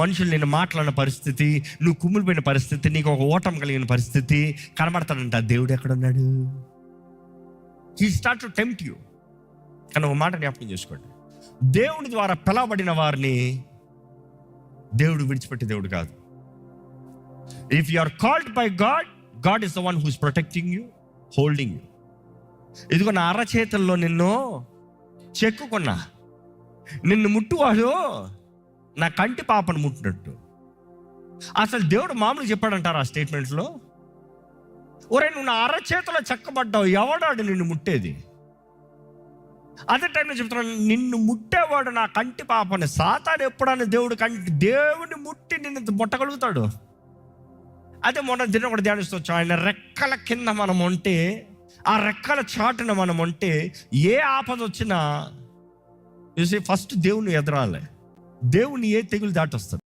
మనుషులు నేను మాట్లాడిన పరిస్థితి, నువ్వు కుమ్మిలిపోయిన పరిస్థితి, నీకు ఒక ఓటం కలిగిన పరిస్థితి కనబడతాడంట. దేవుడు ఎక్కడున్నాడు? He start to tempt you. కానీ ఒక మాట జ్ఞాపకం చేసుకోండి, దేవుని ద్వారా పిలవబడిన వారిని దేవుడు విడిచిపెట్టే దేవుడు కాదు. If you are called by God, God is the one who is protecting you, holding you. ఇదిగో నా అరచేతుల్లో నిన్ను చెక్కుకున్నా, నిన్ను ముట్టువాడు నా కంటి పాపను ముట్టినట్టు. అసలు దేవుడు మామూలు చెప్పాడంటారు ఆ స్టేట్మెంట్స్లో? ఒరే, నువ్వు నా అరచేతిలో చెక్కబడ్డావు, ఎవడాడు నిన్ను ముట్టేది? అదే టైంలో చెప్తున్నాను, నిన్ను ముట్టేవాడు నా కంటి పాపని. సాతాను ఎప్పుడన్నా దేవుని ముట్టి నిన్ను ముట్టగలుగుతాడు? అదే మొన్న దినం కూడా ధ్యానిస్తూ ఆయన రెక్కల కింద మనం ఉంటే, ఆ రెక్కల చాటున మనం ఉంటే ఏ ఆపద వచ్చినా ఫస్ట్ దేవుని ఎదరాలి. దేవుని ఏ తెగులు దాటొస్తుంది.